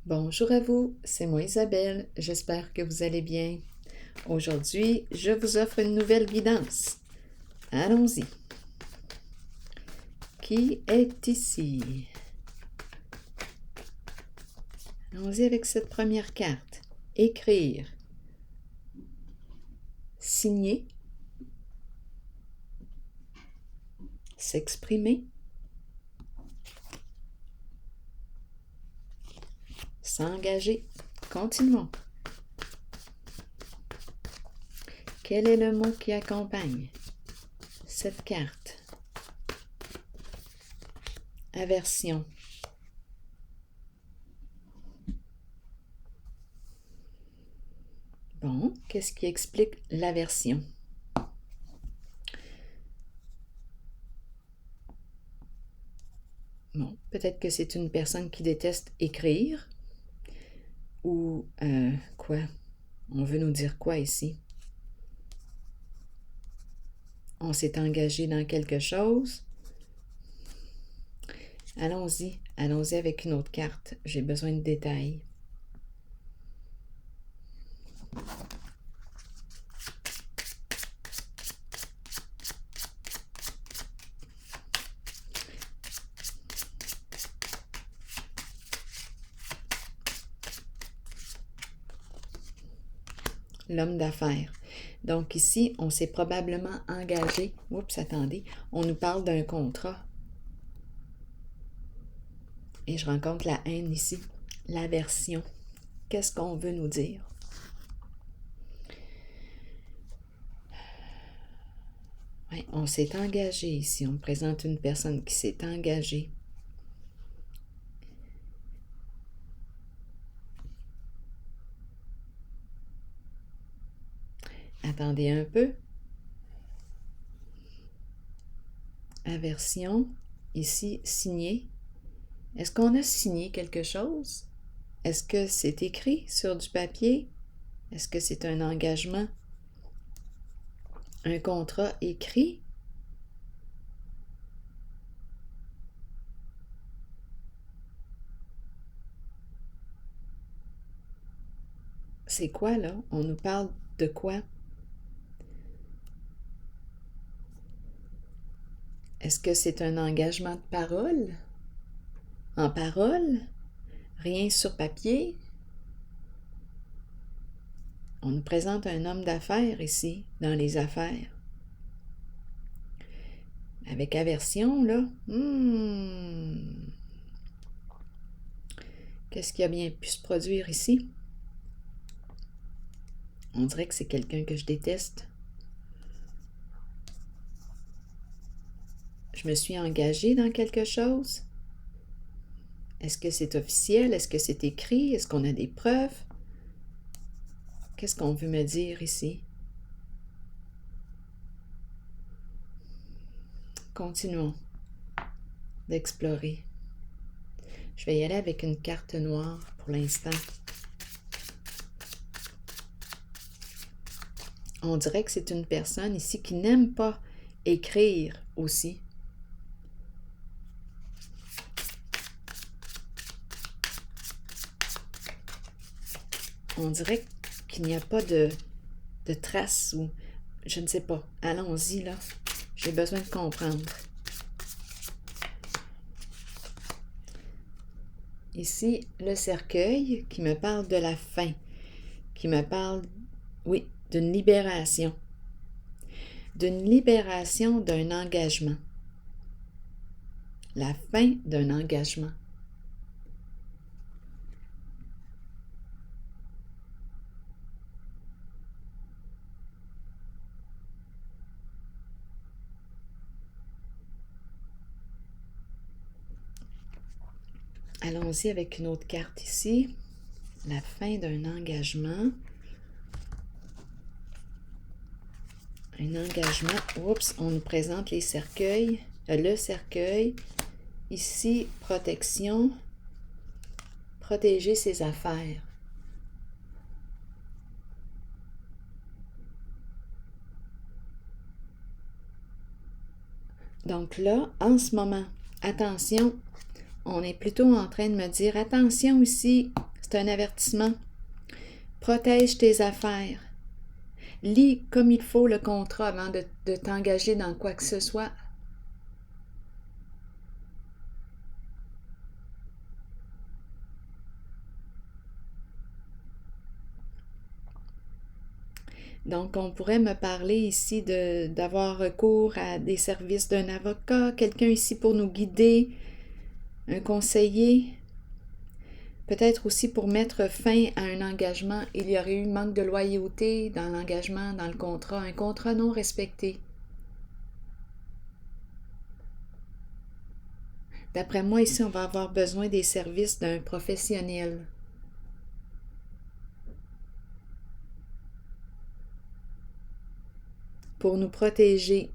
Bonjour à vous, c'est moi Isabelle, j'espère que vous allez bien. Aujourd'hui, je vous offre une nouvelle guidance. Allons-y. Qui est ici? Allons-y avec cette première carte. Écrire. Signer. S'exprimer. S'engager. Continuons. Quel est le mot qui accompagne cette carte? Aversion. Bon, qu'est-ce qui explique l'aversion? Bon, peut-être que c'est une personne qui déteste écrire. Ou quoi? On veut nous dire quoi ici? On s'est engagé dans quelque chose. Allons-y avec une autre carte. J'ai besoin de détails. L'homme d'affaires. Donc ici, on s'est probablement engagé. Oups, attendez. On nous parle d'un contrat. Et je rencontre la haine ici. L'aversion. Qu'est-ce qu'on veut nous dire? Ouais, on s'est engagé ici. On me présente une personne qui s'est engagée. Attendez un peu. Aversion. Ici, signer. Est-ce qu'on a signé quelque chose? Est-ce que c'est écrit sur du papier? Est-ce que c'est un engagement? Un contrat écrit? C'est quoi là? On nous parle de quoi? Est-ce que c'est un engagement de parole? En parole? Rien sur papier? On nous présente un homme d'affaires ici, dans les affaires. Avec aversion, là. Qu'est-ce qui a bien pu se produire ici? On dirait que c'est quelqu'un que je déteste. Je me suis engagée dans quelque chose? Est-ce que c'est officiel? Est-ce que c'est écrit? Est-ce qu'on a des preuves? Qu'est-ce qu'on veut me dire ici? Continuons d'explorer. Je vais y aller avec une carte noire pour l'instant. On dirait que c'est une personne ici qui n'aime pas écrire aussi. On dirait qu'il n'y a pas de traces ou je ne sais pas. Allons-y là. J'ai besoin de comprendre. Ici, le cercueil qui me parle de la fin, qui me parle, oui, d'une libération d'un engagement. La fin d'un engagement. Allons-y avec une autre carte ici. La fin d'un engagement. Un engagement. Oups, on nous présente les cercueils. Le cercueil. Ici, protection. Protéger ses affaires. Donc là, en ce moment, attention, on est plutôt en train de me dire, attention ici, C'est un avertissement. Protège tes affaires. Lis comme il faut le contrat avant de t'engager dans quoi que ce soit. Donc, on pourrait me parler ici d'avoir recours à des services d'un avocat, quelqu'un ici pour nous guider, un conseiller. Peut-être aussi pour mettre fin à un engagement, il y aurait eu manque de loyauté dans l'engagement, dans le contrat, un contrat non respecté. D'après moi, ici, on va avoir besoin des services d'un professionnel. Pour nous protéger.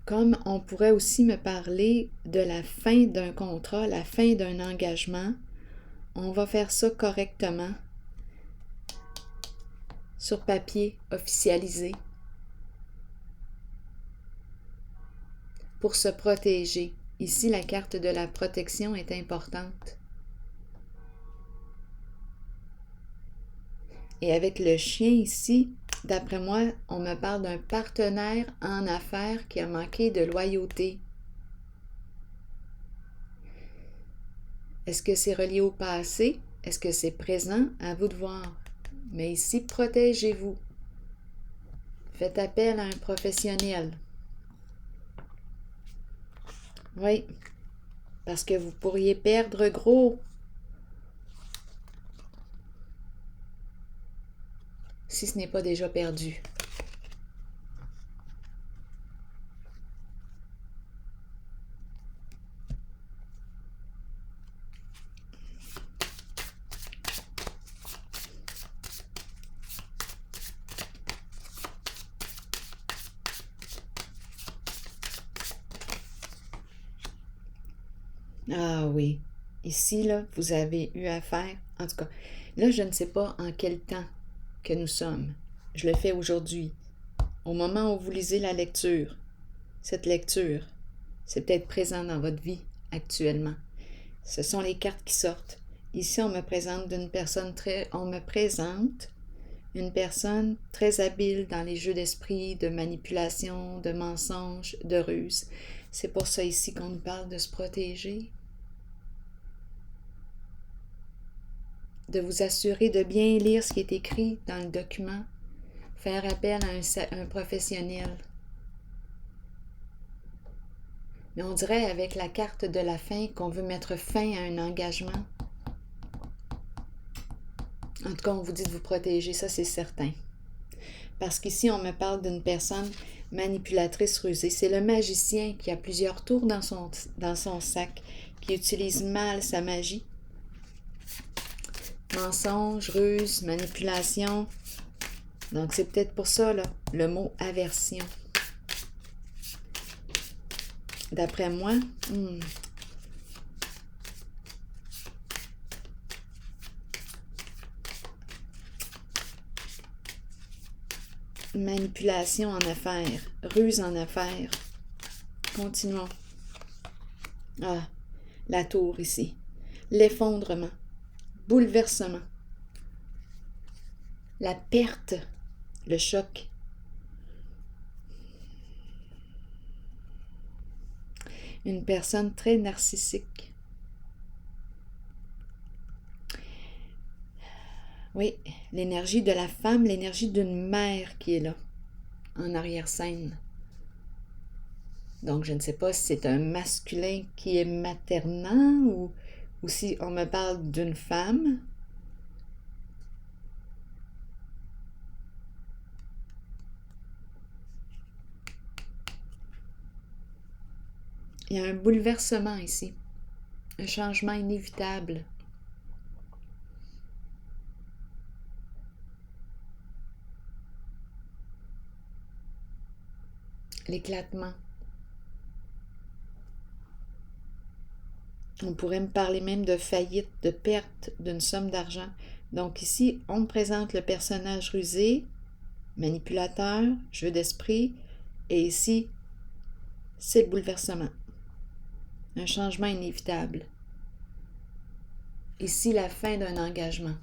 Comme on pourrait aussi me parler de la fin d'un contrat, la fin d'un engagement, on va faire ça correctement, sur papier, officialisé, pour se protéger. Ici, la carte de la protection est importante. Et avec le chien ici, d'après moi, on me parle d'un partenaire en affaires qui a manqué de loyauté. Est-ce que c'est relié au passé? Est-ce que c'est présent? À vous de voir. Mais ici, protégez-vous. Faites appel à un professionnel. Oui, parce que vous pourriez perdre gros. Si ce n'est pas déjà perdu. Ah oui, ici, là, vous avez eu affaire, en tout cas, là, je ne sais pas en quel temps que nous sommes. Je le fais aujourd'hui. Au moment où vous lisez la lecture, cette lecture, c'est peut-être présent dans votre vie actuellement. Ce sont les cartes qui sortent. Ici, on me présente une personne très habile dans les jeux d'esprit, de manipulation, de mensonges, de ruse. C'est pour ça ici qu'on nous parle de se protéger. De vous assurer de bien lire ce qui est écrit dans le document. Faire appel à un professionnel. Mais on dirait avec la carte de la fin qu'on veut mettre fin à un engagement. En tout cas, on vous dit de vous protéger, ça c'est certain. Parce qu'ici, on me parle d'une personne manipulatrice rusée. C'est le magicien qui a plusieurs tours dans son sac, qui utilise mal sa magie. Mensonge, ruse, manipulation. Donc, c'est peut-être pour ça, là, le mot aversion. D'après moi, manipulation en affaires, ruse en affaires. Continuons. Ah, la tour ici. L'effondrement. Bouleversement. La perte. Le choc. Une personne très narcissique. Oui, l'énergie de la femme, l'énergie d'une mère qui est là, en arrière-scène. Donc, je ne sais pas si c'est un masculin qui est maternant ou si on me parle d'une femme. Il y a un bouleversement ici, un changement inévitable. L'éclatement. On pourrait me parler même de faillite, de perte d'une somme d'argent. Donc ici, on me présente le personnage rusé, manipulateur, jeu d'esprit, Et ici, c'est le bouleversement. Un changement inévitable. Ici, la fin d'un engagement.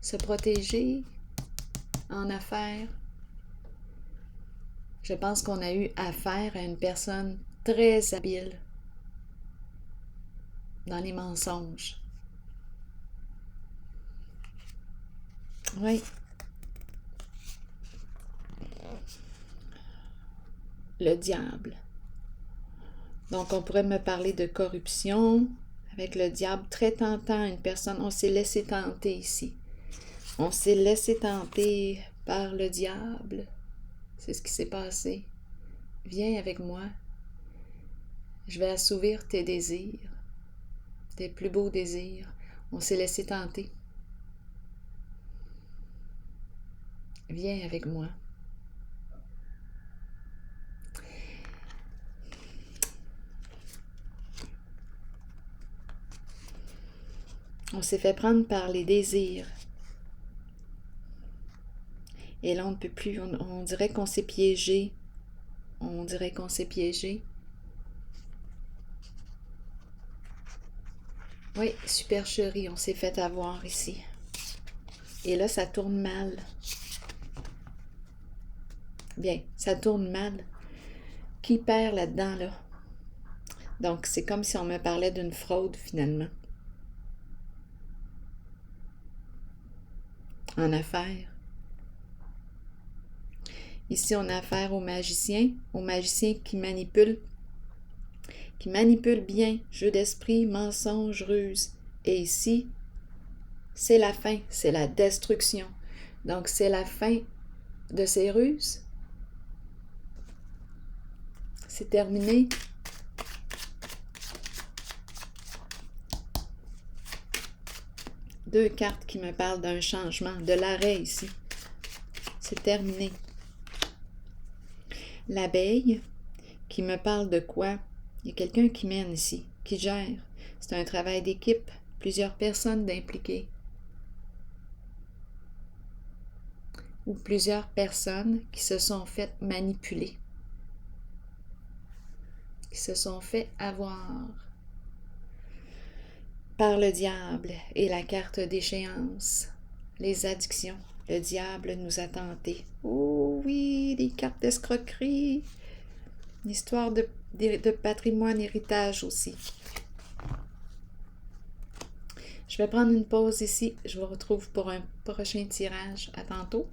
Se protéger en affaires. Je pense qu'on a eu affaire à une personne très habile dans les mensonges. Oui. Le diable. Donc, on pourrait me parler de corruption avec le diable, très tentant, une personne. On s'est laissé tenter ici. On s'est laissé tenter par le diable. C'est ce qui s'est passé. Viens avec moi. Je vais assouvir tes désirs, tes plus beaux désirs. On s'est laissé tenter. Viens avec moi. On s'est fait prendre par les désirs. Et là, on ne peut plus. On dirait qu'on s'est piégé. On dirait qu'on s'est piégé. Oui, supercherie, on s'est fait avoir ici. Et là, ça tourne mal. Bien, ça tourne mal. Qui perd là-dedans, là? Donc, c'est comme si on me parlait d'une fraude, finalement. En affaires. Ici, on a affaire au magicien qui manipule bien, jeu d'esprit, mensonge, ruse. Et ici, c'est la fin, c'est la destruction. Donc, c'est la fin de ces ruses. C'est terminé. Deux cartes qui me parlent d'un changement, de l'arrêt ici. C'est terminé. L'abeille qui me parle de quoi? Il y a quelqu'un qui mène ici, qui gère. C'est un travail d'équipe, plusieurs personnes d'impliquer. Ou plusieurs personnes qui se sont faites manipuler, qui se sont fait avoir par le diable et la carte d'échéance, les addictions. Le diable nous a tentés. Oh oui, des cartes d'escroquerie. Une histoire de patrimoine, héritage aussi. Je vais prendre une pause ici. Je vous retrouve pour un prochain tirage. À tantôt.